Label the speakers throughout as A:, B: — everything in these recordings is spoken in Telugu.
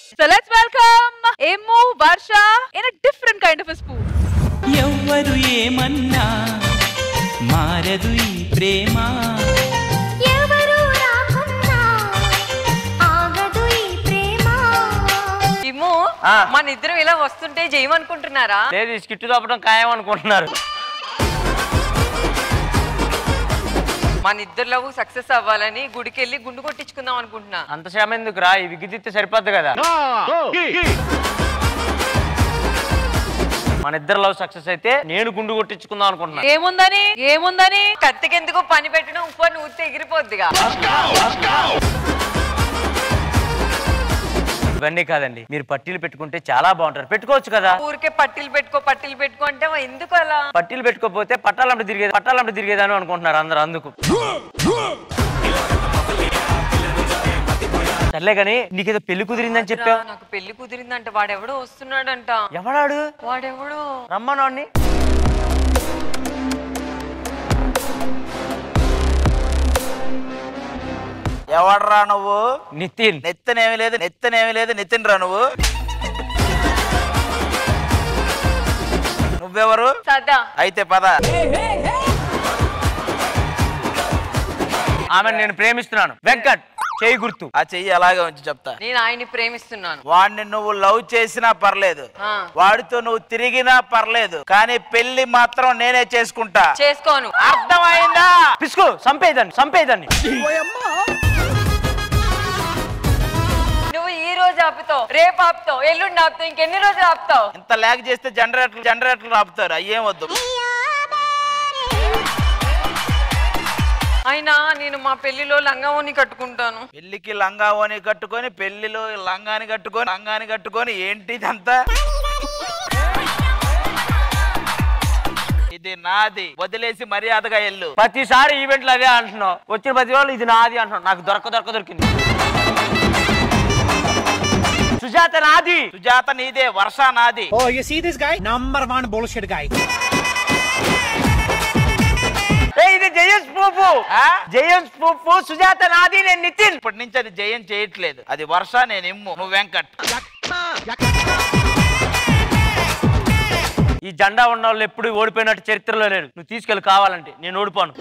A: So let's welcome Emmu Varsha in a different kind of a spoon.
B: ఎవ్వరు ఏమన్నా మారదు ఈ ప్రేమ
C: ఎవరు రాకున్నా ఆగదు ఈ ప్రేమ.
A: ఇమ్ము మన ఇద్దరం ఇలా వస్తుంటే చేయమనుకుంటున్నారా?
D: లేదు స్కిట్ తప్పడం ఖాయం అనుకుంటున్నారు.
A: మన ఇద్దరు లవ్ సక్సెస్ అవ్వాలని గుడికి వెళ్ళి గుండు కొట్టించుకుందాం అనుకుంటున్నా.
D: అంత శ్రమ ఎందుకు రా, ఈ విగ్గితే సరిపోద్ది కదా. మన ఇద్దరు లవ్ సక్సెస్ అయితే నేను గుండు కొట్టించుకుందాం అనుకుంటున్నా.
A: ఏముందని కత్తికెందుకు పని పెట్టిన ఉప్పు ఊతే ఎగిరిపోద్దిగా.
D: ఇవన్నీ కాదండి, మీరు పట్టీలు పెట్టుకుంటే చాలా బాగుంటారు. పెట్టుకోవచ్చు కదా.
A: ఊరికే పట్టీలు పెట్టుకో అంటే ఎందుకు అలా?
D: పట్టీలు పెట్టుకోకపోతే పట్టాలంటే తిరిగేదాను అనుకుంటున్నారు అందరు. అందుకు సర్లే కానీ నీకేదో పెళ్లి కుదిరిందని చెప్పా.
A: నాకు పెళ్లి కుదిరిందంట. వాడెవడో వస్తున్నాడంట.
D: ఎవడాడు?
A: వాడెవడో
D: రమ్మనోడిని.
E: ఎవడరా నువ్వు?
D: నితిన్.
E: నెత్తనేమి లేదు నితిన్ రా నువ్వు. నువ్వెవరు?
A: సదా.
E: అయితే పద.
D: ఆమె నేను ప్రేమిస్తున్నాను. వెంకట్ చెయ్యి గుర్తు.
E: ఆ చెయ్యి అలాగే ఉంచి చెప్తా.
A: నేను ఆయన్ని ప్రేమిస్తున్నాను.
E: వాడిని నువ్వు లవ్ చేసినా పర్లేదు, వాడితో నువ్వు తిరిగినా పర్లేదు, కానీ పెళ్లి మాత్రం నేనే చేసుకుంటా.
A: చేసుకోను.
E: అర్థమైందా?
D: పిసుకో. సంపేదాన్ని.
A: నువ్వు ఈ రోజు ఆపుతావు, రేపు ఆపుతావు, ఎల్లుండి ఆపుతావు, ఇంకెన్ని రోజులు ఆపుతావు?
E: ఇంత ల్యాగ్ చేస్తే జనరేటర్లు ఆపుతారు. అయ్యేం వద్దు.
A: అయినా నేను మా పెళ్లిలో లంగావోని కట్టుకుంటాను.
E: పెళ్లికి లంగావోని కట్టుకొని, పెళ్లిలో లంగాని కట్టుకొని ఏంటిదంతా? ఇది నాది, వదిలేసి మర్యాదగా ఎల్లు.
D: ప్రతిసారి ఈవెంట్లు అదే అంటున్నావు. వచ్చిన ప్రతి వాళ్ళు ఇది నాది అంటున్నావు. నాకు దొరికింది. సుజాత నాది.
E: సుజాత నీదే, వర్ష నాది.
F: Oh, you see this guy? Number one bullshit guy.
D: ఇది జయన్స్ పూపు. సుజాత నాది, నేను నితిన్.
E: ఇప్పటి నుంచి అది జయం చేయట్లేదు. అది వర్ష, నేను ఇమ్ము, నువ్వు వెంకట్.
D: ఈ జెండా ఉన్న వాళ్ళు ఎప్పుడు ఓడిపోయినట్టు చరిత్రలో లేరు. నువ్వు తీసుకెళ్ళి కావాలంటే, నేను ఓడిపోను.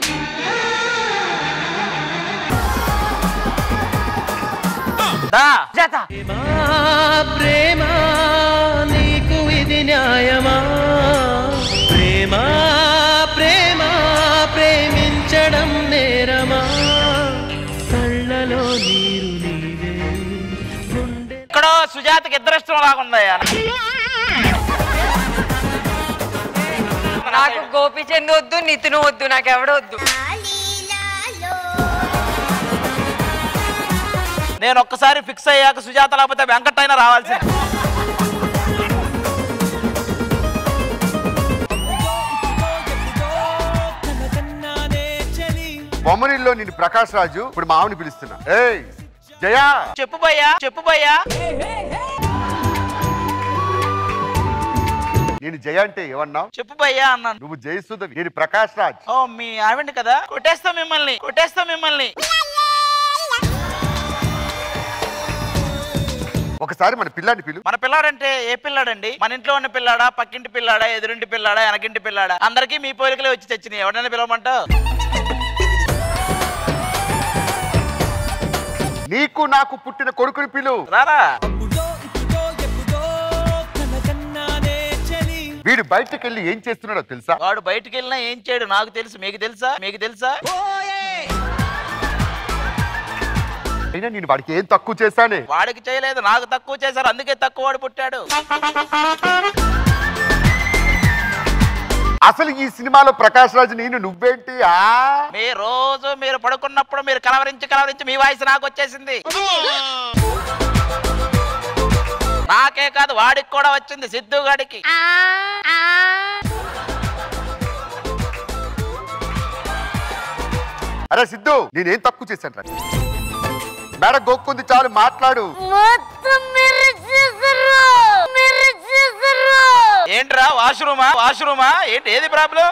B: ప్రేమ నీకు ఇది న్యాయమా? ప్రేమ ప్రేమించడం నేరమా? కళ్ళలో నీరు నీవే.
E: ఇక్కడ సుజాతకి ఇద్దరిష్టం లాగుందయ్యా.
A: నాకు గోపిచంద్ వద్దు, నితిన్ వద్దు, నాకు ఎవడో వద్దు.
E: నేను ఒక్కసారి ఫిక్స్ అయ్యాక సుజాత లేకపోతే వెంకట్ అయినా రావాల్సింది.
G: బొమ్మనిల్లో నిన్ను ప్రకాష్ రాజు, ఇప్పుడు మామని పిలుస్తున్నా. ఏయ్ జయా.
E: చెప్పు భయ్యా.
G: నేను జయ అంటే ఏమన్నావు?
E: చెప్పు భయ్యా అన్నాను.
G: నువ్వు జయసుధవి, నేను ప్రకాష్ రాజ్.
E: ఓ మీ ఆవిడ కదా. కొట్టేస్తా మిమ్మల్ని.
G: ఒకసారి మన పిల్లాన్ని పిలు.
E: మన పిల్లాడంటే ఏ పిల్లాడండి? మన ఇంట్లో ఉన్న పిల్లాడా, పక్కింటి పిల్లాడా, ఎదురింటి పిల్లాడా, వెనకింటి పిల్లాడా? అందరికీ మీ పోలికలే వచ్చి తెచ్చినాయి. ఎవడైనా పిలవమంటావు?
G: నీకు నాకు పుట్టిన కొడుకుని పిలు.
E: రారా.
G: వీడు బయటకు వెళ్ళి ఏం చేస్తున్నాడో తెలుసా?
E: వాడు బయటకు వెళ్ళినా ఏం చేయడు నాకు తెలుసు. మీకు తెలుసా?
G: అయినా నేను వాడికి ఏం తక్కువ చేశానే?
E: వాడికి చేయలేదు, నాకు తక్కువ చేశారు. అందుకే తక్కువ వాడు పుట్టాడు.
G: అసలు ఈ సినిమాలో ప్రకాష్ రాజు నేను నువ్వేంటి?
E: రోజు మీరు పడుకున్నప్పుడు మీరు కలవరించి మీ వాయిస్ నాకు వచ్చేసింది. నాకే కాదు, వాడికి కూడా వచ్చింది, సిద్ధు గాడికి.
G: అరే సిద్ధు, నేనేం తక్కువ చేశాను రా? మేడం గోక్కుంది, చాలు మాట్లాడు.
E: ఏంట్రా వాష్రూమా ఏంటి? ఏది ప్రాబ్లం?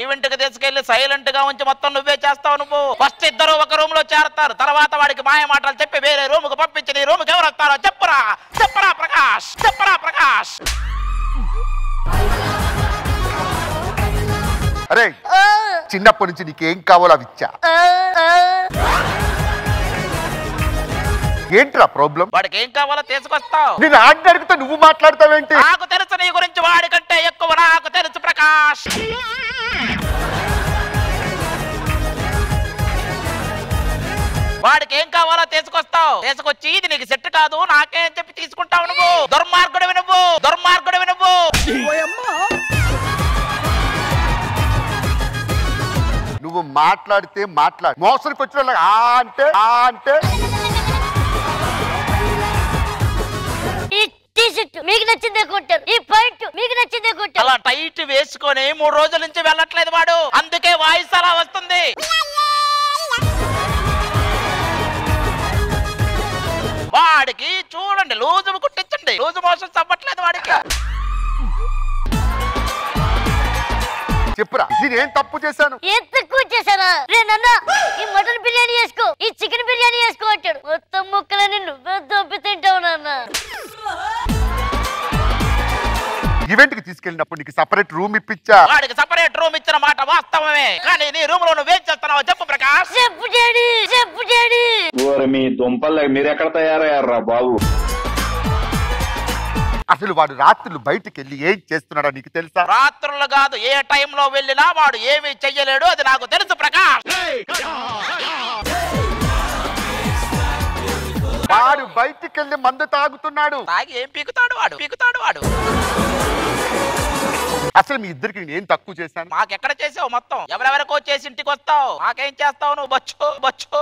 E: ఈవెంట్ కి తీసుకెళ్లి సైలెంట్ గా ఉంచి మొత్తం నువ్వే చేస్తావు. నువ్వు ఫస్ట్ ఇద్దరు ఒకరు రూమ్ లో చేరతారు. తర్వాత వాడికి మాయ మాటలు చెప్పి వేరే రూమ్ కు పంపించి నీ రూమ్ కి ఎవరు వస్తారో చెప్పురా చెప్పరా ప్రకాష్, చెప్పరా ప్రకాష్.
G: అరే చిన్నప్పటి నుంచి నీకేం కావాలో అవి ఇచ్చా. ఏంట్రా ప్రాబ్లం?
E: వాడికి ఏం కావాలో తీసుకొస్తావు.
G: నేను ఆడిని అడిగితే నువ్వు మాట్లాడతావేంటి?
E: నాకు తెలుసు నీ గురించి వాడి కంటే ఎక్కువ నాకు తెలుసు ప్రకాష్. వాడికి ఏం కావాలో తీసుకొస్తావు. తీసుకొచ్చి ఇది నీకు సెట్ కాదు నాకేం చెప్పి తీసుకుంటావు. నువ్వు దుర్మార్గుడివి, నువ్వు దుర్మార్గుడివి నువ్వు.
G: నువ్వు మాట్లాడితే మాట్లాడు. మోసరికి వచ్చిన అంటే
C: మీకు నచ్చిందే కొట్టారు, ఈ పాయింట్ మీకు నచ్చిందే కొట్టారు.
E: అలా టైట్ వేసుకొని 3 రోజుల నుంచి వెళ్ళట్లేదు వాడు, అందుకే వాయిస్ అలా వస్తుంది. వాడికి చూడండి లూజు కుట్టించండి, లూజు మోషన్ అవ్వట్లేదు వాడికి.
G: చెప్పురా నేనేం తప్పు చేశాను?
C: ఏం తక్కువ చేశానా? రేనన్నా ఈ మటన్ బిర్యానీ వేసుకో, ఈ చికెన్ బిర్యానీ వేసుకో అంటాడు. మొత్తం ముక్కలని నువ్వే దొబ్బి తింటావు నాన్న.
G: ఈవెంట్ కి తీసుకెళ్ళినప్పుడు నీకు సపరేట్ రూమ్ ఇప్పించా.
E: వాడికి సపరేట్ రూమ్ ఇచ్చిన మాట వాస్తవమే, కానీ నీ రూమ్ లో నువ్వేం చేస్తున్నావు చెప్పు ప్రకాష్.
C: చెప్పు డాడీ, చెప్పు డాడీ.
H: మీ దుంపలు మీరెక్కడ తయారయ్యారా బాబు?
G: అసలు వాడు రాత్రులు బయటికి వెళ్ళి ఏం చేస్తున్నాడో నీకు తెలుసా?
E: రాత్రులు కాదు ఏ టైంలో వెళ్ళినా వాడు ఏమీ చెయ్యలేడు, అది నాకు తెలుసు ప్రకాష్.
G: వాడు బయటికి వెళ్ళి మందు తాగుతున్నాడు.
E: తాగి ఏం పీకుతాడు వాడు, పీకుతాడు వాడు.
G: అసలు మీ ఇద్దరికి నేను ఏం తక్కువ చేశాను?
E: మాకెక్కడ చేసావు మొత్తం? ఎవరెవరికో చేసి ఇంటికి వస్తావు, నాకేం చేస్తావు నువ్వు? బచ్చు బచ్చు.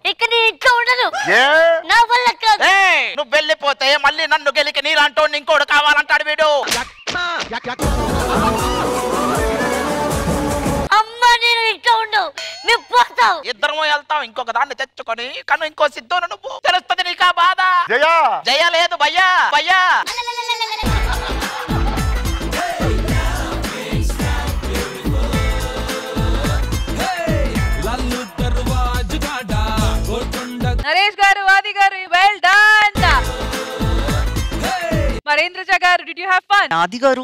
C: ఇక్కడ నీ ఇంట్లో ఉండను, నా వల్ల కాదు.
E: నువ్వు వెళ్ళిపోతే మళ్ళీ నన్ను గెలికి నీలాంటో ఇంకోడు కావాలంటాడు వీడు.
C: అమ్మా నేను ఇంట్లో ఉండవు, మేము పోతాం.
E: ఇద్దరము వెళ్తాం ఇంకొక దాన్ని తెచ్చుకొని, కానీ ఇంకో సిద్ధును నువ్వు తెలుస్తుంది నీకా బాధ.
G: జయా
E: జయ లేదు భయ్యా, భయ్యా.
A: నరేష్ గారు, ఆది గారు, వెల్ డన్. మరేంద్రజ గారు, డిడ్ యు హావ్ ఫన్?
I: ఆది గారు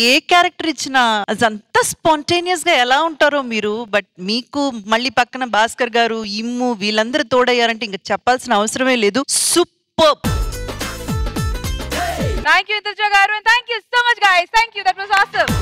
I: ఏ క్యారెక్టర్ ఇచ్చినా అదంతా స్పాంటేనియస్ గా ఎలా ఉంటారో మీరు. బట్ మీకు మళ్ళీ పక్కన భాస్కర్ గారు, ఇమ్ము వీళ్ళందరూ తోడయ్యారంటే ఇంకా చెప్పాల్సిన అవసరమే లేదు. Super.
A: Thank you Indraja garu and thank you so much guys. Thank you. That was awesome.